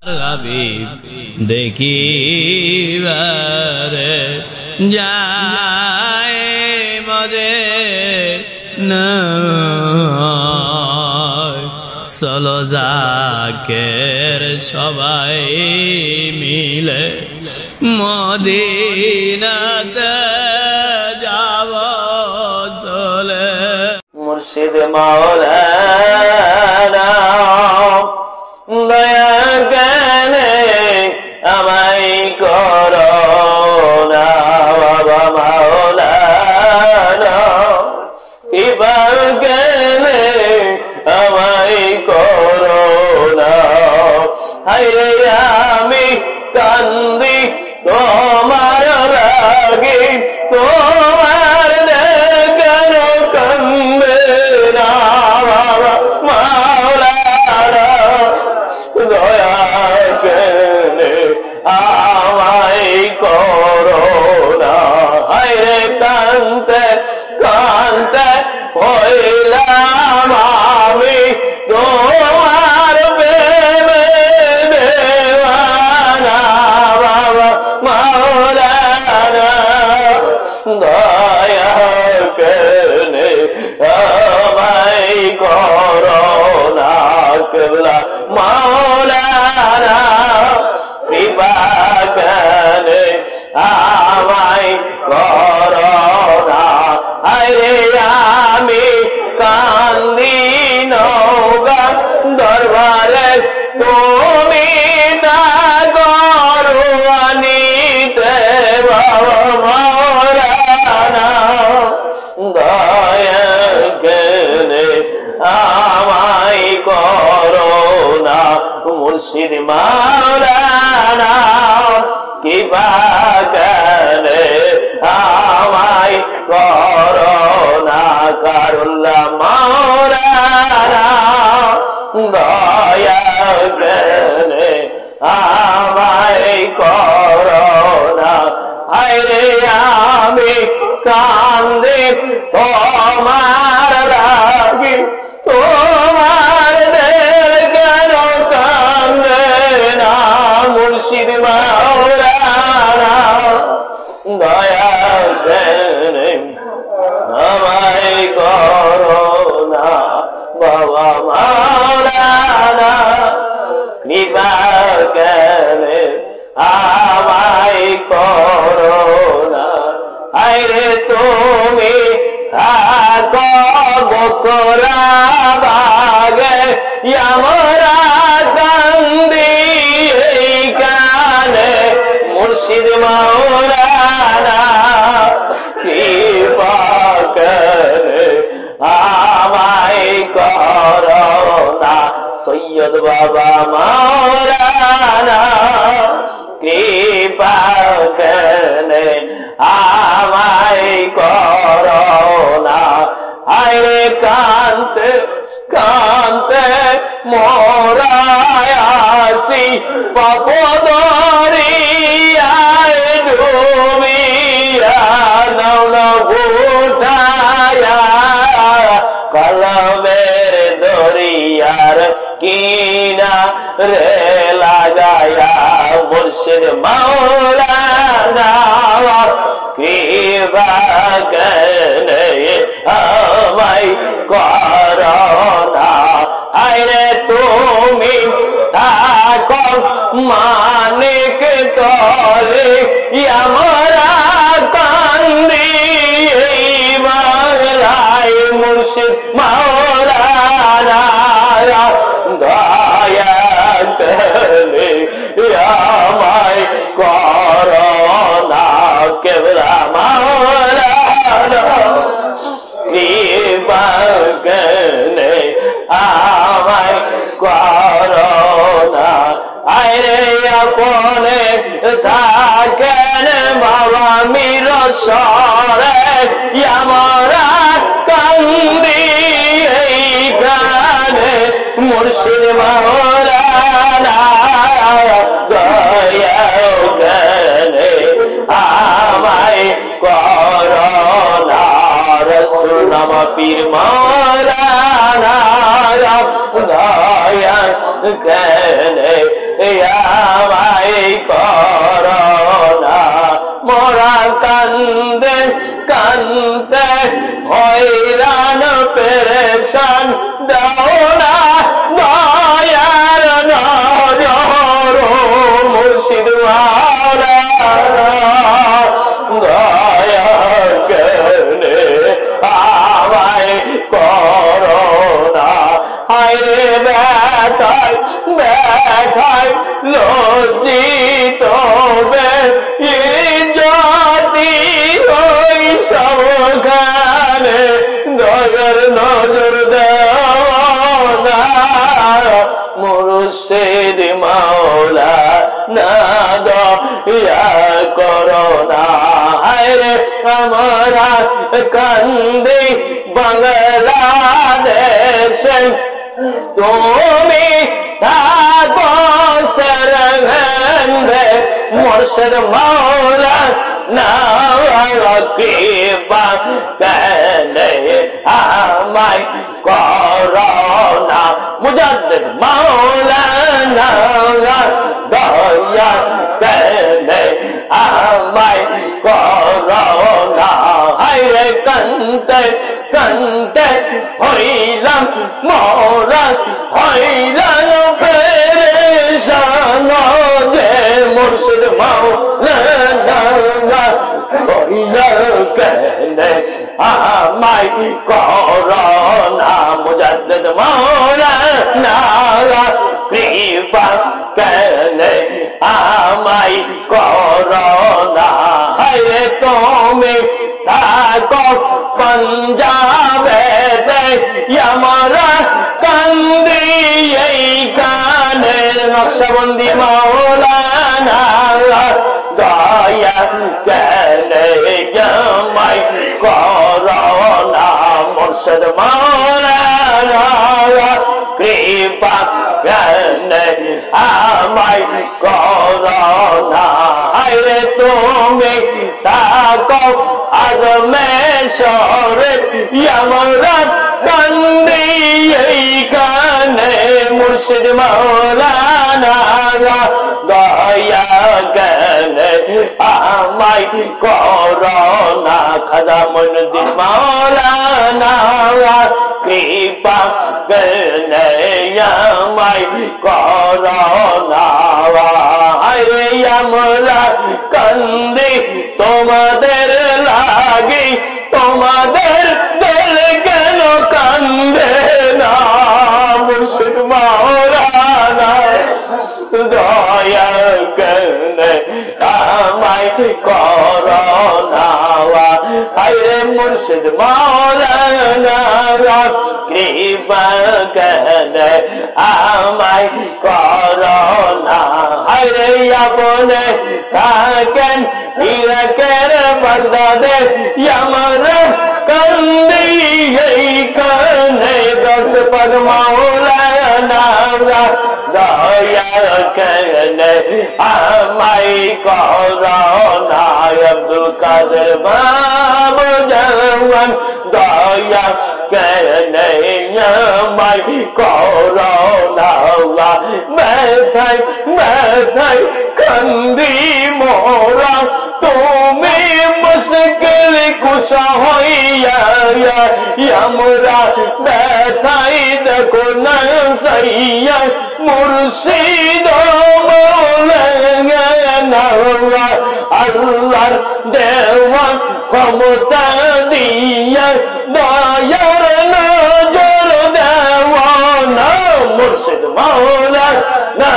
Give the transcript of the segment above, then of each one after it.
হাবিব দেখিবারে যায় মদে না চলো জাকের সবাই মিলে মদিনাতে যাব চলে মুর্শিদ মাওলানা দয়া কেনে আমায় করো না বাবা মাওলানা কৃপা কেনে আমায় করো না হায়রে আমি কান্দি তোমার রাগে তোমার কেন কান্দে না বাবা মাওলানা দয়া কেনে আমায় করো না হায়রে কান্তে কান্তে হইলাম আমি তোমার প্রেমে দেওয়ানা বাবা মাওলানা দয়া কেনে আমায় করো না কেবলা মাওলানা কৃপা কেনে আমায় করো না আরে আমি কান্দি নৌকা দরবারে তুমি তা করুয়ানিতে বাবা মাওলানা দয়া কেনে আমায় করো না মুর্শিদ মাওলানা কৃপা কেনে আমায় করো না কারুল্লাহ মাওলানা দয়া কেনে আমায় করো না হায়রে আমি কান্দে তোমার রাগে তোমার কেন কান্দে না মুর্শিদ মাওলানা দয়া কেনে আমায় করো না বাবা মাওলানা কৃপা কেনে আমায় করো না আরে তুমি থাকো বকরা বাগে আমরা কান্দি এইখানে মুর্শিদ মাওলানা কৃপা কেনে আমায় করো না সৈয়দ বাবা মাওলানা কৃপা কেনে আমায় করো না আরে কান্তে কান্তে মোরায়াসি পাপদরিয়ায় ডুবিয়া নাও না ভুটায়া কলমের দরিয়ার কিনা রে লাগায়া মুর্শিদ মাওলানা কৃপা কেনে আমায় করো না আরে তুমি থাকো মানিক তলে আমরা কান্দি বাংলায় মুর্শিদ মাওলানা দয়া কেনে আমায় করো না কেবলা মাওলানা কৃপা কেনে আমায় করো না আরে আপনে থাকেন বাবা মির সরে আমরা কান্দি এইখানে মুর্শিদ মাওলানা দয়া কেনে আমায় করো না রসুল নাম পীর মাওলানা দয়া কেনে কান্দে কান্দে হয়রান পেরেশান দাও না দয়ার নজর মুর্শিদ মাওলানা দয়া করে আমায় করোনা হায়রে ব্যথায় ব্যথায় লজ্জিত ইজ্জতি ওই সবখানে দয়ার নজর দাও না মুর্শিদ মাওলানা দয়া করোনা হায়রে আমরা কান্দি বাংলাদেশে তুমি থাকো সরহন্দে মুর্শিদ মাওলানা কৃপা করে আমায় করোনা মুজাদ্দিদ মাওলানা দয়া করে আমায় করোনা হায়রে কান্দে কান্দে হইলাম মোরা হইলাম পেরেশান যে মুর্শিদ মাওলানা দয়া করে আমায় করোনা মুজাদ্দিদ মাওলানা কৃপা করে আমায় করোনা হায়রে তুমি থাকো পঞ্জাবেতে আমরা কান্দি এইখানে নকশবন্দি মাওলানা দয়া করে আমায় করোনা মুর্শিদ মাওলানা কৃপা করে আমায় করোনা হায়রে তুমি থাকো আজমেশরে আমরা কান্দি এইখানে মুর্শিদ মাওলানা দয়া করে আমায় করোনা খাজা মঈনুদ্দিন মাওলানা কৃপা করে আমায় করোনা হায়রে আমরা কান্দি তোমাদের লাগি তোমাদের দিল কেন কান্দে না মুর্শিদ মাওলানা দয়া করে আমায় করোনা হায়রে মুর্শিদ মাওলানা কৃপা করে আমায় করোনা হায়রে আপনে থাকেন ইরাকের বাগদাদে আমরা কান্দি এইখানে দশ পদ মাওলানা দয়া করে আমায় করোনা আব্দুল কাদের বাবু জওয়ান দয়া করে আমায় করোনা ব্যথায় ব্যথায় কান্দি মোরা তুমি মুশকিল কুশা হইয়া আমরা ব্যথায় দেখো না সাইয়া মুর্শিদ মাওলানা আল্লাহর দেওয়া ক্ষমতা দিয়া দয়ার নজর দেওয়া না মুর্শিদ মাওলানা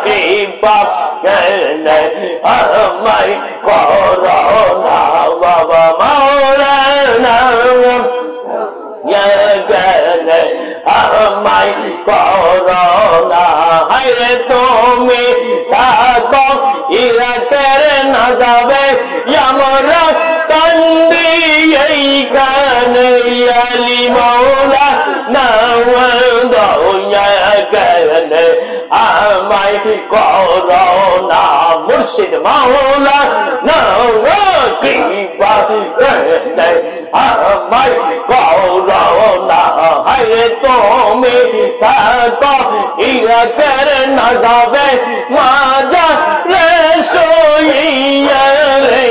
কৃপা করে আমায় করোনা বাবা মাওলানা করে আমায় করোনা হায়রে তুমি থাকো ইরাকের না যাবে আমরা কান্দি এইখানে আলী মাওলানা দয়া করে আমায় করোনা মুর্শিদ মাওলানা কৃপা করে আমায় করোনা হায়রে তুমি থাকো ইরাকের না যাবে মাজা রে সইয়া রে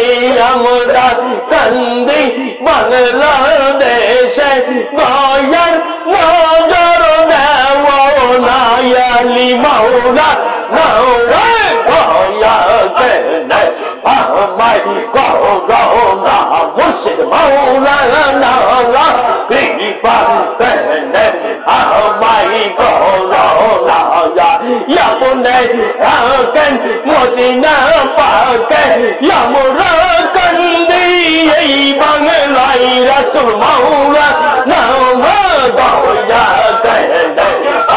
আমরা কান্দি বাংলাদেশে দয়ার নজর দেও না আলী মাওলা নাওয়া দয়া কেনে আমায় করোনা মুর্শিদ মাওলা নাওয়া কৃপা কেনে আমায় করোনা আপনি থাকেন মদিনা পাকে আমরা কান্দি এই বাংলায় রাসূল মাওলা নাওয়া দয়া কেনে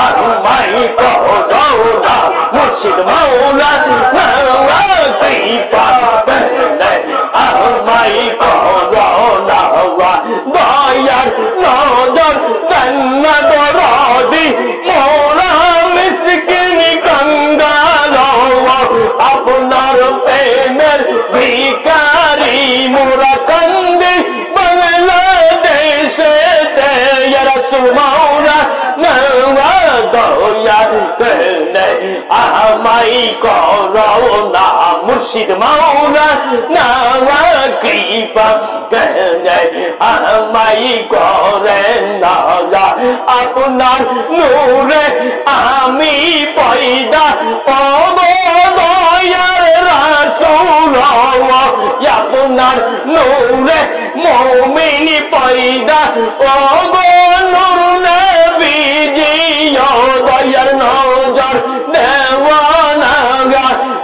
আমায় করোনা মুর্শিদ মাওলা নাওয়া কৃপা কেনে আমায় করোনা দয়ার নজর দেন না দরদি মোরা মিসকিন কঙ্গাল আপনার প্রেমের ভিখারি মোরা কান্দি বাংলাদেশে ইয়া রাসূল মাওলা নাওয়া দয়া কেনে আমায় করোনা মুর্শিদ মাওলা নাওয়া কৃপা কেনে আমায় করেন না আপনার নূরে আমি পয়দা পাব দয়ার রাসূল আপনার নূরে মুমিন পয়দা পাব নূর নবীজি দয়ার নজর দেওয়ানা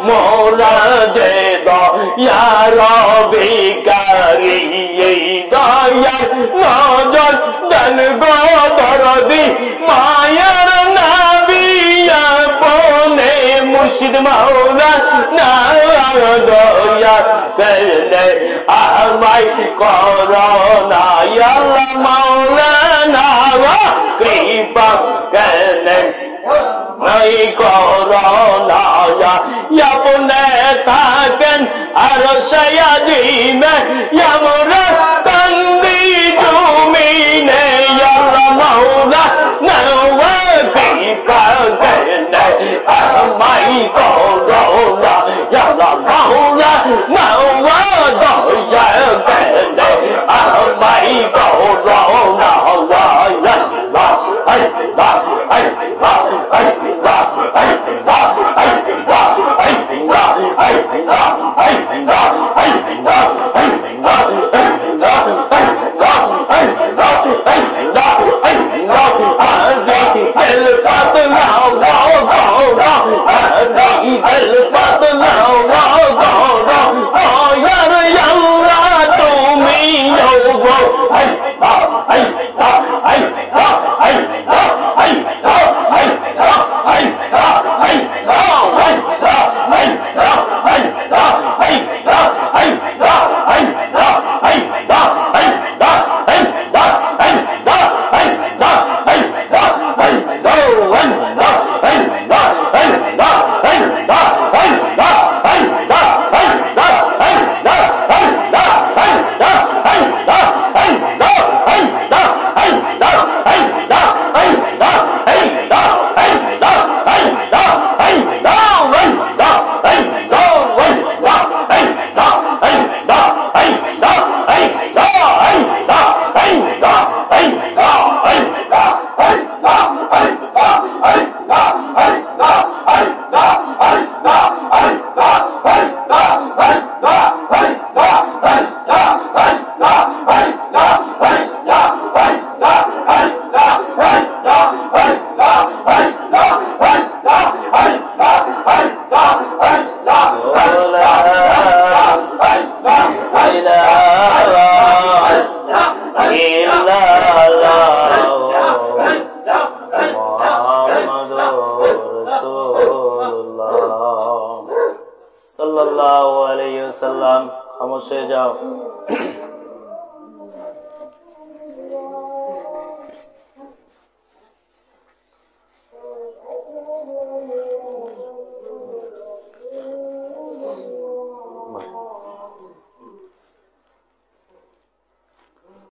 মোরা যে দয়া রবি কারি এই দয়ার নজর দেন গো দরদি মায়ার নবী আপনে মুর্শিদ মাওলা নাওয়া দয়া কেনে আমায় করোনা আল্লাহ মাওলা নাওয়া কৃপা কেনে নাই করোনা আপনি থাকেন আর সয়াজিমে আমরা কান্দি জমিনে আল্লাহ মাওলা নাওয়া কৃপা কেনে আমায় করোনা আল্লাহ মাওলা নাওয়া দয়া কেনে আমায় করোনা সাল্লাল্লাহু আলাইহি ওয়াসাল্লাম খামোশ হয়ে যাও।